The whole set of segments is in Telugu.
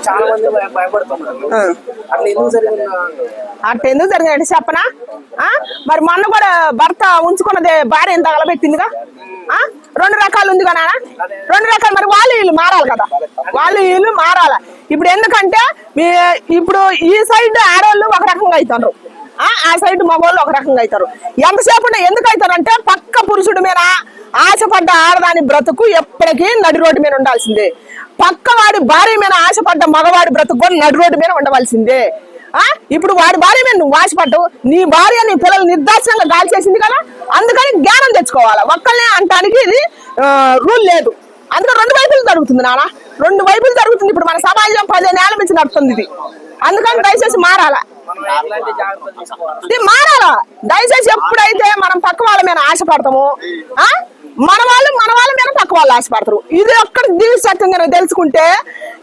చాలా మంది భయపడుతున్నారు. అట్లా ఎందుకు జరిగిందంటే చెప్పనా, మరి మొన్న కూడా భర్త ఉంచుకున్నదే భార్య ఎంత తగలబెట్టిందిగా. 2 రకాలు ఉంది కదా, 2 రకాలు. మరి వాళ్ళు వీళ్ళు మారాలి కదా, వాళ్ళు వీళ్ళు మారాల. ఇప్పుడు ఎందుకంటే ఇప్పుడు ఈ సైడ్ ఆడవాళ్ళు ఒక రకంగా అవుతారు, ఆ సైడ్ మగవాళ్ళు ఒక రకంగా అవుతారు. ఎంతసేపు ఎందుకు అవుతారంటే పక్క పురుషుడి మీద ఆశపడ్డ ఆడదాని బ్రతుకు ఎప్పటికీ నడి రోడ్డు మీద ఉండాల్సిందే. పక్కవాడి భార్య మీద ఆశపడ్డ మగవాడి బ్రతుకు కూడా నడి రోడ్డు మీద ఉండవలసిందే. ఇప్పుడు వాడి భార్య మీద నువ్వు ఆశపడ్డావు, నీ భార్య నీ పిల్లలు నిర్దాక్షిణంగా గాలి చేసింది కదా, అందుకని జ్ఞానం తెచ్చుకోవాలి. ఒక్కళ్ళనే అంటానికి ఇది రూల్ లేదు. అందుకని 2 వైపులు జరుగుతుంది నాన్న, 2 వైపులు జరుగుతుంది. ఇప్పుడు మన సమాజం 15 ఏళ్ల నుంచి నడుస్తుంది ఇది. అందుకని దయచేసి మారాలా, మారాలా దయచేసి. ఎప్పుడైతే మనం పక్క వాళ్ళ మీద ఆశపడతామో మన వాళ్ళ మీద పక్క వాళ్ళు ఆశపడతారు. ఇది ఒక్కడ దీని సత్యంగా తెలుసుకుంటే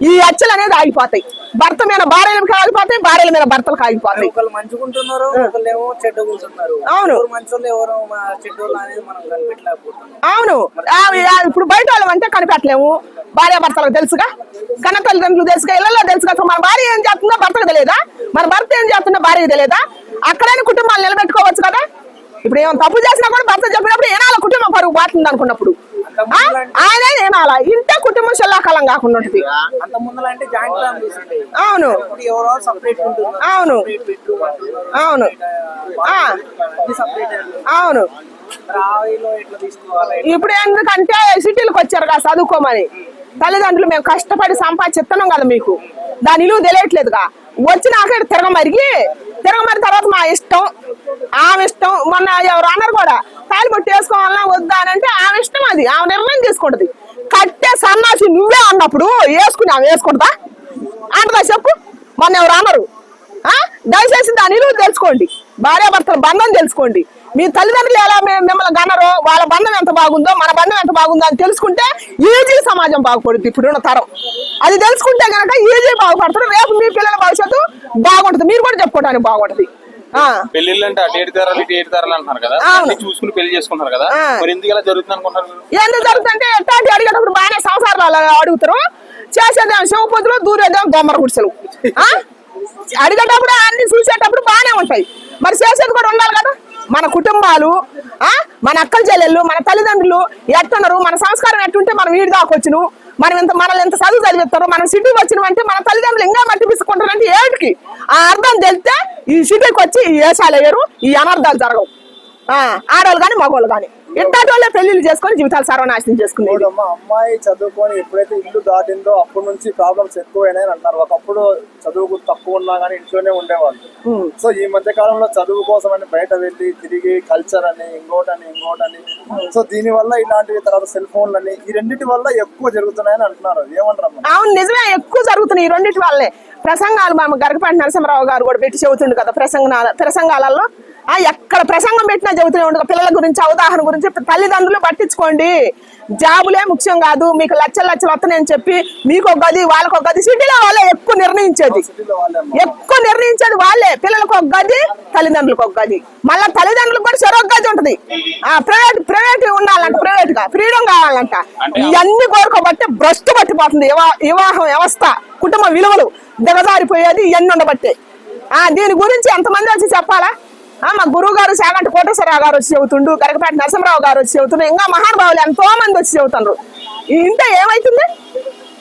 ఈ హత్యలు అనేది ఆగిపోతాయి. భర్త మీద భార్యలకు ఆగిపోతాయి, భార్యల మీద భర్తలకు ఆగిపోతాయి. అవును అవును. ఇప్పుడు బయట వాళ్ళం అంటే కనిపెట్టలేము, భార్య భర్తలకు తెలుసుగా, కన్న తల్లిదండ్రులు తెలుసుగా, ఇళ్లలో తెలుసుగా. మన భార్య ఏం చేస్తుందో భర్తకు తెలియదా, మన భర్త ఏం చేస్తుందో భార్యకు తెలియదా? అక్కడైనా కుటుంబాలు నిలబెట్టుకోవచ్చు కదా. ఇప్పుడు ఏమైనా తప్పు చేసినా కూడా భర్త చెప్పినప్పుడు ఏనాల కుటుంబం పరుగు పోతుంది అనుకున్నప్పుడు ఆయన ఏనాలా ఇంటే కుటుంబం శల్లాకాలం కాకుండా ఉంటుంది. అవును అవును అవును అవును. ఇప్పుడు ఎందుకంటే సిటీలకు వచ్చారు కదా చదువుకోమని, తల్లిదండ్రులు మేము కష్టపడి సంపాదిస్తున్నాం కదా, మీకు దాని విలువ తెలియట్లేదుగా. వచ్చినాక తిరగమరి తర్వాత మా ఇష్టం, ఆమె ఇష్టం. మొన్న ఎవరు అన్నారు కూడా తాళి బొట్టు వేసుకోవాలన్నా వద్దా అని అంటే ఆమె ఇష్టం, అది ఆమె నిర్ణయం తీసుకుంటది. కట్టే సన్నాసి నువ్వే అన్నప్పుడు వేసుకుని ఆమె వేసుకుంటా అంటదా చెప్పు? మొన్న ఎవరు అన్నారు. దయచేసి దాని విలువ తెలుసుకోండి, భార్యాభర్తల బంధం తెలుసుకోండి. మీ తల్లిదండ్రులు ఎలా మిమ్మల్ని గనరో వాళ్ళ బంధం ఎంత బాగుందో మన బంధం ఎంత బాగుందో అని తెలుసుకుంటే ఈజీ సమాజం బాగుపడుతుంది. ఇప్పుడున్న తరం అది తెలుసుకుంటే కనుక ఈజీ బాగుపడతారు. రేపు మీ పిల్లల భవిష్యత్తు బాగుంటుంది, మీరు కూడా చెప్పుకోవడానికి బాగుంటుంది. పెళ్లిళ్ళు అంటే అటు తరాలు ఇటు 7 తరాలు అంటున్నారు కదా, చూసుకుని పెళ్లి చేసుకుంటారు కదా, మరి ఎందుకు ఇలా జరుగుతుంది అనుకుంటారు? ఎందుకు జరుగుతుందంటే ఎట్లాంటి అడిగేటప్పుడు బాగానే సంసారాలు అడుగుతారు, చేసేదేమో శివపొద్దులు, దూరేదేమో దొమ్మర గుడిసెలు. అడిగేటప్పుడు అన్ని చూసేటప్పుడు బాగానే ఉంటాయి, మరి చేసేది కూడా ఉండాలి కదా. మన కుటుంబాలు, మన అక్కల చెల్లెళ్ళు, మన తల్లిదండ్రులు ఎట్టున్నారు, మన సంస్కారం ఎట్టుంటే మనం వీడి దాకొచ్చును. మనల్ని ఎంత చదువు చదివిస్తారు, మనం సిటీకి వచ్చినవంటే మన తల్లిదండ్రులు ఇంకా మట్టి పిసుకుంటారంటే ఏటికి ఆ అర్థం తెలిస్తే ఈ సిటీకి వచ్చి ఈ వేషాలు వేయరు, ఈ అనర్థాలు జరగవు. ఆడవాళ్ళు కానీ మగవాళ్ళు కానీ ఇట్లాంటి వాళ్ళే పెళ్లిళ్ళు చేసుకొని జీవితాలు సర్వనాశనం చేసుకునేది. అమ్మాయి చదువుకొని ఎప్పుడైతే ఇల్లు దాటిందో అప్పటి నుంచి ప్రాబ్లమ్స్ ఎక్కువైనాయని అంటారు. ఒకప్పుడు చదువుకు తక్కువ ఉన్నా కానీ ఇంట్లోనే ఉండేవాళ్ళు. సో ఈ మధ్య కాలంలో చదువు కోసం అని బయట వెళ్ళి తిరిగి కల్చర్ అని ఇంకోటని. సో దీని వల్ల ఇలాంటివి, తర్వాత సెల్ ఫోన్లని, ఈ రెండింటి వల్ల ఎక్కువ జరుగుతున్నాయని అంటున్నారు. ఏమంటారు? అవును నిజమే, ఎక్కువ జరుగుతున్నాయి ఈ రెండింటి వల్లే. ప్రసంగాలు మా గరకపాటి నరసింహరావు గారు కూడా పెట్టి చెబుతుండు కదా, ప్రసంగాలలో ఎక్కడ ప్రసంగం పెట్టినా చెబుతూనే ఉండదు పిల్లల గురించి, అవగాహన గురించి. తల్లిదండ్రులు పట్టించుకోండి, జాబులే ముఖ్యం కాదు, మీకు లక్షలు వస్తున్నాయని చెప్పి మీకు ఒక గది వాళ్ళకు ఒక గది. సిటీలో వాళ్ళే ఎక్కువ నిర్ణయించేది వాళ్ళే. పిల్లలకు ఒక గది, తల్లిదండ్రులకు ఒక గది, మళ్ళీ తల్లిదండ్రులకు కూడా చెరొక గది ఉంటది. ప్రైవేట్ ఉండాలంట, ప్రైవేట్ గా ఫ్రీడమ్ కావాలంట. ఇవన్నీ కోరుకోబట్టే భ్రష్టు పట్టిపోతుంది వివాహం వ్యవస్థ, కుటుంబ విలువలు దిగజారిపోయేది ఇవన్నీ ఉండబట్టే. దీని గురించి ఎంతమంది వచ్చి చెప్పాలా? మా గురువు గారు చాగంటి కోటేశ్వరరావు గారు వచ్చి చెబుతుండు, గరకపాటి నరసింహరావు గారు వచ్చి చెబుతుండ్రు, ఇంకా మహానుభావులు ఎంతో మంది వచ్చి చెబుతుండ్రు. ఇంటే ఏమైతుంది?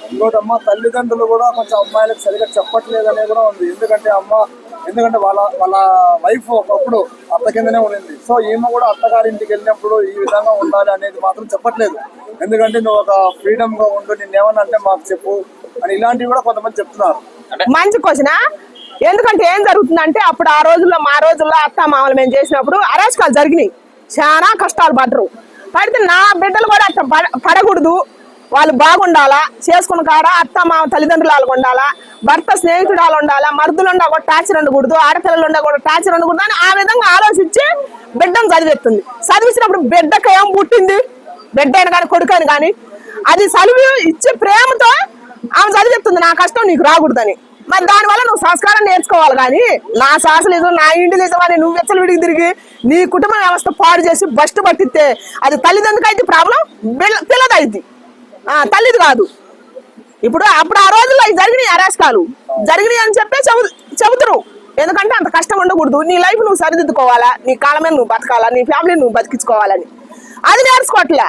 ఇంకోటమ్మ, తల్లిదండ్రులు కూడా కొంచెం అమ్మాయిలకు సరిగ్గా చెప్పట్లేదు అనేది కూడా ఉంది. ఎందుకంటే వాళ్ళ వైఫ్ ఒకప్పుడు అత్త కిందనే ఉండింది. సో ఈమె కూడా అత్తగారింటికి వెళ్ళినప్పుడు ఈ విధంగా ఉండాలి అనేది మాత్రం చెప్పట్లేదు. ఎందుకంటే నువ్వు ఒక ఫ్రీడమ్ గా ఉండు, నిన్నేమన్నా అంటే మాకు చెప్పు అని ఇలాంటివి కూడా కొంతమంది చెప్తున్నారు. మంచి క్వశ్చన్. ఎందుకంటే ఏం జరుగుతుందంటే అప్పుడు ఆ రోజుల్లో మా రోజుల్లో అత్త మామలు మేము చేసినప్పుడు అరాచకాలు జరిగినాయి, చాలా కష్టాలు పడితే నా బిడ్డలు కూడా అట్లా పడకూడదు, వాళ్ళు బాగుండాలా, చేసుకున్న కాడ అత్త మామ తల్లిదండ్రులు వాళ్ళు ఉండాలా, భర్త స్నేహితుడు వాళ్ళు ఉండాలా, మరుదులు ఉండా కూడా టార్చర్ ఉండకూడదు, ఆడపిల్లలు ఉండా కూడా టార్చర్ ఉండకూడదు అని ఆ విధంగా ఆలోచించి బిడ్డను చదివిస్తుంది. చదివించినప్పుడు బిడ్డకు ఏం పుట్టింది, బిడ్డ అయిన కానీ కొడుకు అయిన కానీ అది చదివి ఇచ్చే ప్రేమతో ఆమె చదివిస్తుంది, నా కష్టం నీకు రాకూడదని. మరి దానివల్ల నువ్వు సంస్కారం నేర్చుకోవాలి. కానీ నా శాసనిజం, నా ఇండిలిజం అని నువ్వు వెచ్చలు విడికి తిరిగి నీ కుటుంబ వ్యవస్థ పాడు చేసి బస్ట్ పట్టిస్తే అది తల్లిదండ్రులకు అయితే ప్రాబ్లం, పిల్లదైద్ది, తల్లిది కాదు. ఇప్పుడు అప్పుడు ఆ రోజుల్లో అవి జరిగినాయి అరాచకాలు జరిగినాయి అని చెప్పే చెబుతురు. ఎందుకంటే అంత కష్టం ఉండకూడదు, నీ లైఫ్ నువ్వు సరిదిద్దుకోవాలా, నీ కాళ్ళ మీద నువ్వు బతకాలా, నీ ఫ్యామిలీని నువ్వు బతికించుకోవాలని. అది నేర్చుకోవట్లే,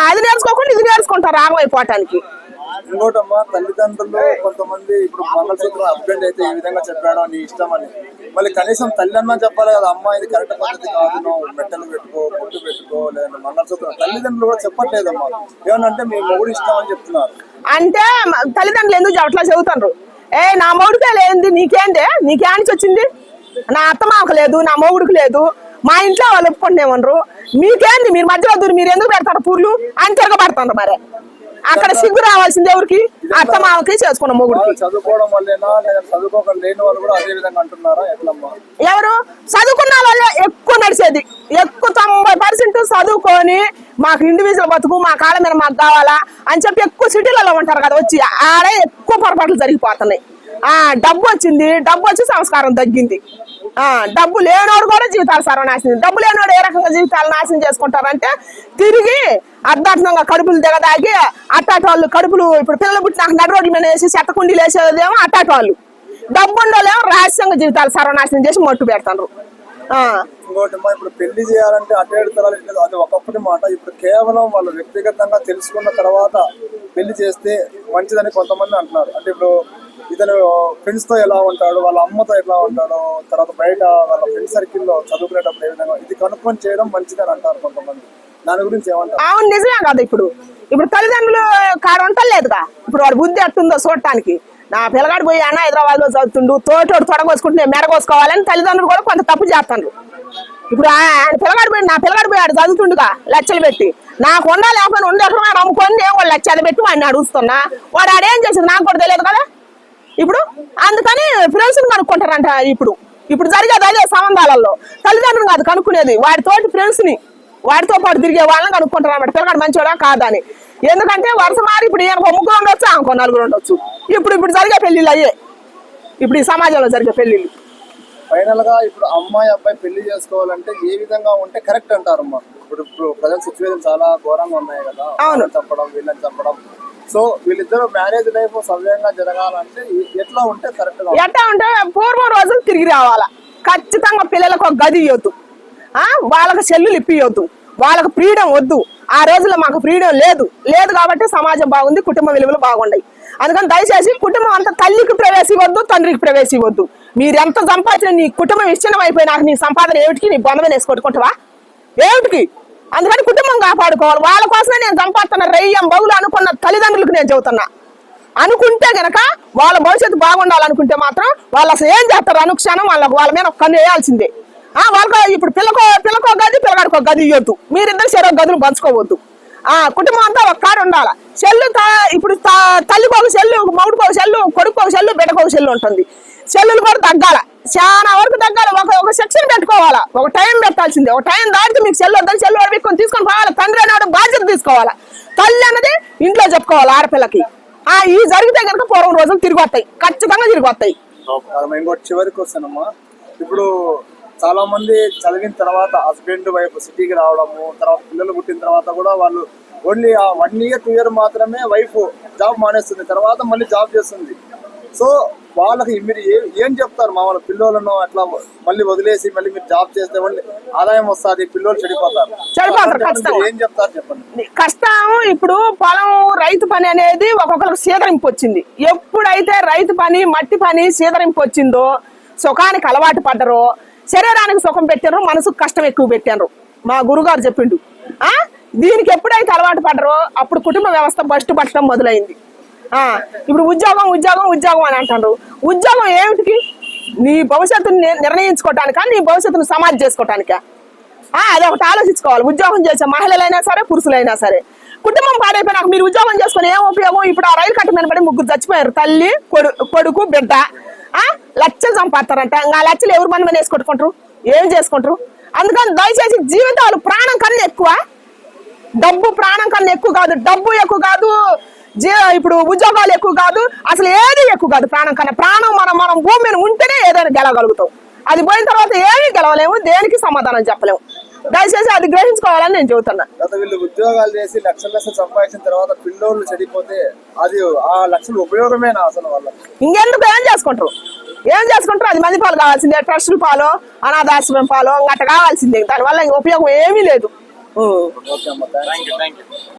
అది నేర్చుకోకుండా ఇది నేర్చుకుంటారు ఆగమైపోవటానికి. ఇంకోటమ్మా, తల్లిదండ్రులు కొంతమంది ఇప్పుడు మంగళసూత్రం హస్బెండ్ అయితే ఈ విధంగా చెప్పాడో నీ ఇష్టం అని, మళ్ళీ కనీసం తల్లి అన్నా చెప్పాలి కదా, అమ్మ ఇది కరెక్ట్ పద్ధతి కాదు, నువ్వు మెట్టలు పెట్టుకో, పొట్టు పెట్టుకో, లేదా మంగళసూత్రం. తల్లిదండ్రులు కూడా చెప్పట్లేదమ్మా, ఏమనంటే మీ మొగుడు ఇష్టం అని చెప్తున్నారు. అంటే తల్లిదండ్రులు ఎందుకు అట్లా చెబుతారు? నా మొగుడికే లేనిది నీకేందే, నీకేనిచి వచ్చింది? నా అత్తమామకు లేదు, నా మొగుడికి లేదు, మా ఇంట్లో వాళ్ళు ఒప్పుకుంటేమనరు, మీకేంది? మీరు మధ్యలో దూరి మీరు ఎందుకు పెడతారు పూర్లు అని తిరగబడతారు. మరి అక్కడ సిగ్గు రావాల్సింది ఎవరికి? అత్తమామకి చేసుకున్న మొగుడికి. చదువుకోవడం వల్లేనా లేదా చదువుకోక లేని వాళ్ళు కూడా అదే విధంగా అంటున్నారా? ఎట్లమ్మా? ఎవరు చదువుకున్న వాళ్ళే ఎక్కువ నడిచేది, ఎక్కువ 90% చదువుకొని మాకు ఇండివిజువల్ బతుకు, మా కాళ్ళ మీద మాకు కావాలా అని చెప్పి ఎక్కువ సిటీలలో ఉంటారు కదా, వచ్చి ఆడే ఎక్కువ పొరపాట్లు జరిగిపోతున్నాయి. డబ్బు వచ్చింది, డబ్బు వచ్చి సంస్కారం తగ్గింది. డబ్బు లేనోడు కూడా జీవితాలు సర్వనాశనం. డబ్బు లేనోడు ఏ రకంగా జీవితాలు నాశనం చేసుకుంటారంటే తిరిగి అర్ధార్థంగా కడుపులు దిగదాగి అట్టాటి వాళ్ళు కడుపులు, ఇప్పుడు పిల్లలు పుట్టినాక నడు రోడ్ల మీద వేసి చెత్త కుండీలు వేసేదేమో అట్టాటి వాళ్ళు, డబ్బు ఉండలేమో రహస్యంగా జీవితాలు సర్వనాశనం చేసి మట్టు పెడతారు. ఇంకోటి ఇప్పుడు పెళ్లి చేయాలంటే అటేడు తరాలు లేదు, అది ఒకప్పటి మాట. ఇప్పుడు కేవలం వాళ్ళు వ్యక్తిగతంగా తెలుసుకున్న తర్వాత పెళ్లి చేస్తే మంచిదని కొంతమంది అంటున్నారు. అంటే ఇప్పుడు ఇతను ఫ్రెండ్స్ తో ఎలా ఉంటాడు, వాళ్ళ అమ్మతో ఎలా ఉంటాడు, తర్వాత బయట వాళ్ళ ఫ్రెండ్ సర్కిల్లో చదువుకునేటప్పుడు ఏ విధంగా, ఇది కనుక్కొని చేయడం మంచిదని అంటారు కొంతమంది. దాని గురించి ఏమంటారు? అవును, నిజమే కదా. ఇప్పుడు తల్లిదండ్రులు కాడ ఉండలేదుగా, ఇప్పుడు వాడు బుద్ధి ఎట్టుందో చూడటానికి. నా పిల్లగాడు పోయి అన్న హైదరాబాద్ లో చదువుతుండు, తోటోడు తొడగోసుకుంటే మెడగోసుకోవాలని తల్లిదండ్రులు కూడా కొంత తప్పు చేస్తాను. ఇప్పుడు ఆయన పిల్లగాడు పోయి, నా పిల్లగాడు పోయి ఆడు చదువుతుండుగా లచ్చలు పెట్టి, నాకు ఉండా లేకపోయినా ఉండేటప్పుడు వాడు అమ్ముకొని నేను వాళ్ళు లచ్చలు పెట్టి వాడిని అడుగుతున్నా, వాడు ఆడేం చేసింది నాకు కూడా తెలియదు కదా. ఇప్పుడు అందుకని ఫ్రెండ్స్ కనుక్కుంటారంట. ఇప్పుడు జరిగేది అదే సంబంధాలలో, తల్లిదండ్రులు కాదు కనుక్కునేది, వాడితోటి ఫ్రెండ్స్ ని, వాడితో పాటు తిరిగే వాళ్ళని కనుక్కుంటారు అన్నమాట, పిల్లగాడు మంచివాడా కాదని. ఎందుకంటే వరుస మారి ఇప్పుడు ఈయన ముగ్గురు ఉండొచ్చు, ఆమె నలుగురు ఉండొచ్చు. ఇప్పుడు జరిగే పెళ్లిళ్ళు అయ్యే, ఇప్పుడు ఈ సమాజంలో జరిగే పెళ్లిళ్ళు. ఫైనల్ గా ఇప్పుడు అమ్మాయి అబ్బాయి పెళ్లి చేసుకోవాలంటే ఏ విధంగా ఉంటే కరెక్ట్ అంటారమ్మా? ఇప్పుడు ప్రజెంట్ సిచ్యువేషన్ చాలా ఘోరంగా ఉన్నాయి కదా, చంపడం, వీళ్ళని చంపడం. సో వీళ్ళిద్దరు మ్యారేజ్ లైఫ్ సవ్యంగా జరగాలంటే ఎట్లా ఉంటే కరెక్ట్ గా? ఎట్లా ఉంటే పూర్వం రోజులు తిరిగి రావాలా. ఖచ్చితంగా పిల్లలకు ఒక గది ఇవ్వద్దు, వాళ్ళకి సెల్లులు ఇప్పియొద్దు, వాళ్ళకి ఫ్రీడమ్ వద్దు. ఆ రోజుల్లో మాకు ఫ్రీడమ్ లేదు కాబట్టి సమాజం బాగుంది, కుటుంబ విలువలు బాగుంటాయి. అందుకని దయచేసి కుటుంబం అంతా తల్లికి ప్రవేశివద్దు, తండ్రికి ప్రవేశివద్దు. మీరు ఎంత సంపాదించిన నీ కుటుంబం విచ్ఛిన్నం అయిపోయినాక నీ సంపాదన ఏమిటికి? నీ బొంద మీద వేసుకొట్టుకుంటావా ఏమిటికి? అందుకని కుటుంబం కాపాడుకోవాలి. వాళ్ళ కోసమే నేను సంపాదిస్తున్న రెయ్యం బహుళ అనుకున్న తల్లిదండ్రులకు నేను చెబుతున్నా. అనుకుంటే గనక వాళ్ళ భవిష్యత్తు బాగుండాలనుకుంటే మాత్రం వాళ్ళు అసలు ఏం చేస్తారు? అనుక్షణం వాళ్ళ మీద ఒక కన్ను వేయాల్సిందే. వాళ్ళకు ఇప్పుడు పిల్లకో గది, పిల్లగాడికి ఒక గది ఇవ్వద్దు, మీరిద్దరు సరే గదులు పంచుకోవద్దు. కుటుంబం అంతా ఒక కారు ఉండాలి. సెల్లు ఇప్పుడు తల్లికి ఒక సెల్లు, మౌడికి ఒక సెల్లు, కొడుకు ఒక సెల్లు, బిడ్డకు ఒక సెల్లు ఉంటుంది. సెల్లులు కూడా తగ్గాల, చాలా వరకు తగ్గాలి. ఒక సెక్షన్ పెట్టుకోవాలా, ఒక టైం పెట్టాల్సిందే. ఒక టైం దాటితే మీకు సెల్లు వద్దని సెల్లు వాడు తీసుకొని పోవాలి. తండ్రి అనేవాడు బాధ్యత తీసుకోవాలా. తల్లి అన్నది ఇంట్లో చెప్పుకోవాలి ఆడపిల్లకి. ఈ జరిగితే కనుక పూర్వం రోజులు తిరిగి వస్తాయి, ఖచ్చితంగా తిరిగి వస్తాయి. ఇంకోటి చివరికి వస్తానమ్మా, ఇప్పుడు చాలా మంది చదివిన తర్వాత హస్బెండ్ వైఫ్ సిటీకి రావడము, తర్వాత పిల్లలు పుట్టిన తర్వాత కూడా వాళ్ళు ఓన్లీ 1 year 2 year మాత్రమే వైఫ్ జాబ్ మానేస్తుంది, తర్వాత మళ్ళీ జాబ్ చేస్తుంది. సో వాళ్ళకి మీరు ఏం చెప్తారు? మా వాళ్ళ పిల్లలను అట్లా మళ్ళీ వదిలేసి మళ్ళీ మీరు జాబ్ చేస్తే మళ్ళీ ఆదాయం వస్తుంది, పిల్లలు చెడిపోతారు. ఏం చెప్తారు చెప్పండి. కష్టం. ఇప్పుడు పొలం రైతు పని అనేది ఒక్కొక్కరికి సీదరింపు వచ్చింది. ఎప్పుడైతే రైతు పని, మట్టి పని సీదరింపు వచ్చిందో, సుఖానికి అలవాటు పడ్డరో, శరీరానికి సుఖం పెట్టారు, మనసుకు కష్టం ఎక్కువ పెట్టారు. మా గురుగారు చెప్పిండు. దీనికి ఎప్పుడైతే అలవాటు పడ్డరో అప్పుడు కుటుంబ వ్యవస్థ బస్టు పట్టడం మొదలైంది. ఇప్పుడు ఉద్యోగం అని అంటారు. ఉద్యోగం ఏమిటికి? నీ భవిష్యత్తును నిర్ణయించుకోవటానికా, నీ భవిష్యత్తును సమాధి చేసుకోవటానికా? అది ఒకటి ఆలోచించుకోవాలి. ఉద్యోగం చేసే మహిళలైనా సరే, పురుషులైనా సరే. కుటుంబం పాడైపోయినాక మీరు ఉద్యోగం చేసుకుని ఏం ఉపయోగం? ఇప్పుడు ఆ రైలు కట్ట మీద పడి 3 చచ్చిపోయారు, తల్లి, కొడుకు, బిడ్డ. లక్షలు సంపాదిస్తారంట. ఇంకా లక్షలు ఎవరు మంది మీద వేసుకొట్టుకుంటారు? ఏం చేసుకుంటారు? అందుకని దయచేసి జీవితాలు ప్రాణం కన్నా ఎక్కువ, డబ్బు ప్రాణం కన్నా ఎక్కువ కాదు. డబ్బు ఎక్కువ కాదు, ఇప్పుడు ఉద్యోగాలు ఎక్కువ కాదు, అసలు ఏది ఎక్కువ కాదు ప్రాణం కన్నా. ప్రాణం మనం భూమి మీద ఉంటేనే ఏదైనా గెలవగలుగుతాం. అది పోయిన తర్వాత ఏమీ గెలవలేము, దేనికి సమాధానం చెప్పలేము. దయచేసి అది గ్రహించుకోవాలని నేను చెబుతున్నా. గత వీళ్ళు ఉద్యోగాలు చేసి లక్షలు సంపాదించిన తర్వాత పిల్లోళ్ళు చెడిపోతే అది ఆ లక్షలు ఉపయోగమేనా అసలు వాళ్ళకి? ఇంకెందుకు ఏం చేసుకుంటారు అది మంది పాలు కావాల్సిందే, ట్రస్టుల పాలు, అనాథాశ్రమం పాలు అట్ట కావాల్సిందే. దానివల్ల ఇంక ఉపయోగం ఏమీ లేదు. ఓకే అమ్మ, థాంక్స్. Thank you